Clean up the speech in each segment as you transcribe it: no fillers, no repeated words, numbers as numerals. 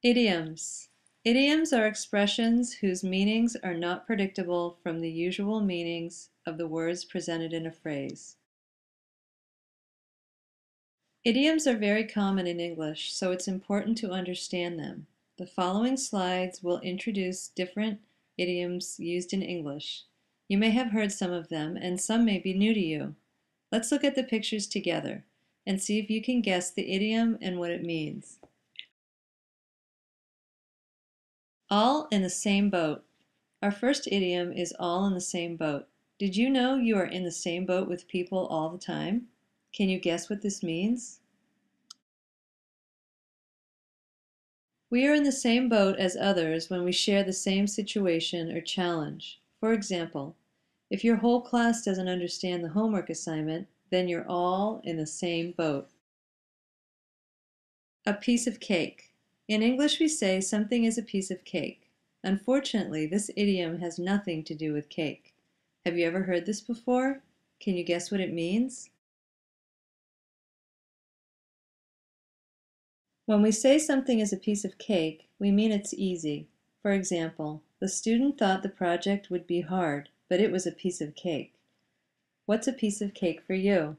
Idioms. Idioms are expressions whose meanings are not predictable from the usual meanings of the words presented in a phrase. Idioms are very common in English, so it's important to understand them. The following slides will introduce different idioms used in English. You may have heard some of them, and some may be new to you. Let's look at the pictures together and see if you can guess the idiom and what it means. All in the same boat. Our first idiom is all in the same boat. Did you know you are in the same boat with people all the time? Can you guess what this means? We are in the same boat as others when we share the same situation or challenge. For example, if your whole class doesn't understand the homework assignment, then you're all in the same boat. A piece of cake. In English we say something is a piece of cake. Unfortunately, this idiom has nothing to do with cake. Have you ever heard this before? Can you guess what it means? When we say something is a piece of cake, we mean it's easy. For example, the student thought the project would be hard, but it was a piece of cake. What's a piece of cake for you?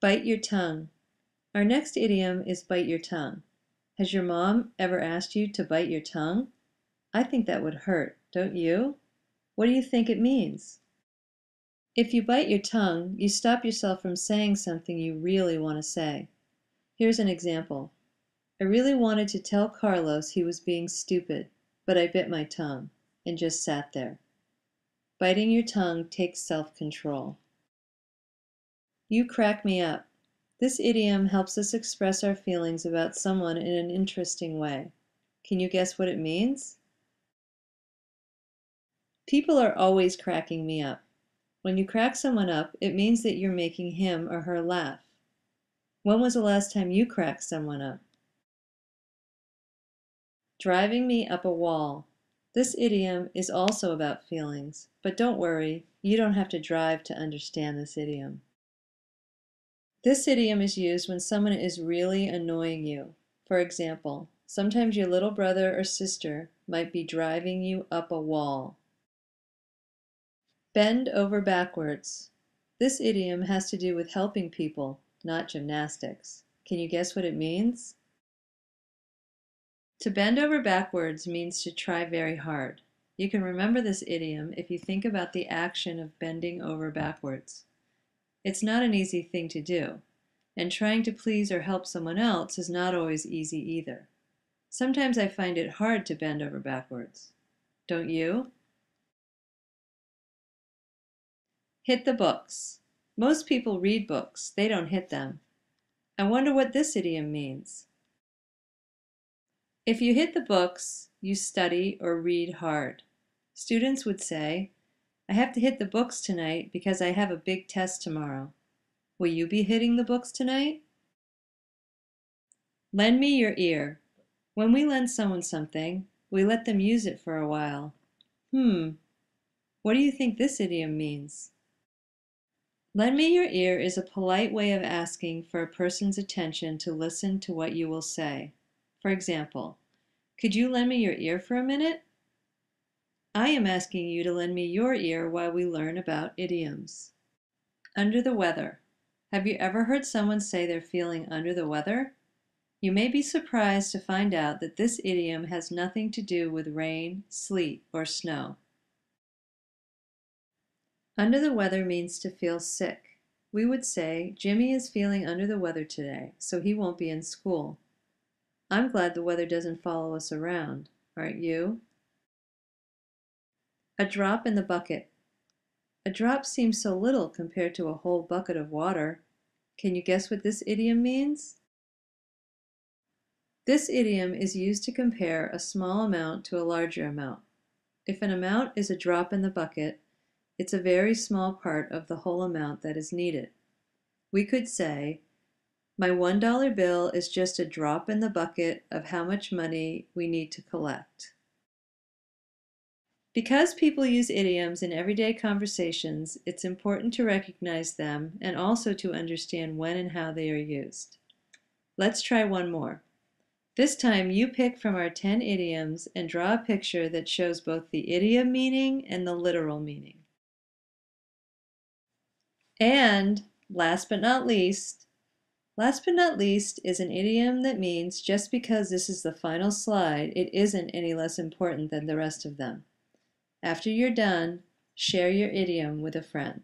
Bite your tongue. Our next idiom is bite your tongue. Has your mom ever asked you to bite your tongue? I think that would hurt, don't you? What do you think it means? If you bite your tongue, you stop yourself from saying something you really want to say. Here's an example. I really wanted to tell Carlos he was being stupid, but I bit my tongue and just sat there. Biting your tongue takes self-control. You crack me up. This idiom helps us express our feelings about someone in an interesting way. Can you guess what it means? People are always cracking me up. When you crack someone up, it means that you're making him or her laugh. When was the last time you cracked someone up? Driving me up a wall. This idiom is also about feelings, but don't worry, you don't have to drive to understand this idiom. This idiom is used when someone is really annoying you. For example, sometimes your little brother or sister might be driving you up a wall. Bend over backwards. This idiom has to do with helping people, not gymnastics. Can you guess what it means? To bend over backwards means to try very hard. You can remember this idiom if you think about the action of bending over backwards. It's not an easy thing to do, and trying to please or help someone else is not always easy either. Sometimes I find it hard to bend over backwards. Don't you? Hit the books. Most people read books, they don't hit them. I wonder what this idiom means. If you hit the books, you study or read hard. Students would say, I have to hit the books tonight because I have a big test tomorrow. Will you be hitting the books tonight? Lend me your ear. When we lend someone something, we let them use it for a while. What do you think this idiom means? Lend me your ear is a polite way of asking for a person's attention to listen to what you will say. For example, could you lend me your ear for a minute? I am asking you to lend me your ear while we learn about idioms. Under the weather. Have you ever heard someone say they're feeling under the weather? You may be surprised to find out that this idiom has nothing to do with rain, sleet, or snow. Under the weather means to feel sick. We would say, Jimmy is feeling under the weather today, so he won't be in school. I'm glad the weather doesn't follow us around, aren't you? A drop in the bucket. A drop seems so little compared to a whole bucket of water. Can you guess what this idiom means? This idiom is used to compare a small amount to a larger amount. If an amount is a drop in the bucket, it's a very small part of the whole amount that is needed. We could say, my $1 bill is just a drop in the bucket of how much money we need to collect. Because people use idioms in everyday conversations, it's important to recognize them and also to understand when and how they are used. Let's try one more. This time you pick from our 10 idioms and draw a picture that shows both the idiom meaning and the literal meaning. And last but not least is an idiom that means just because this is the final slide, it isn't any less important than the rest of them. After you're done, share your idiom with a friend.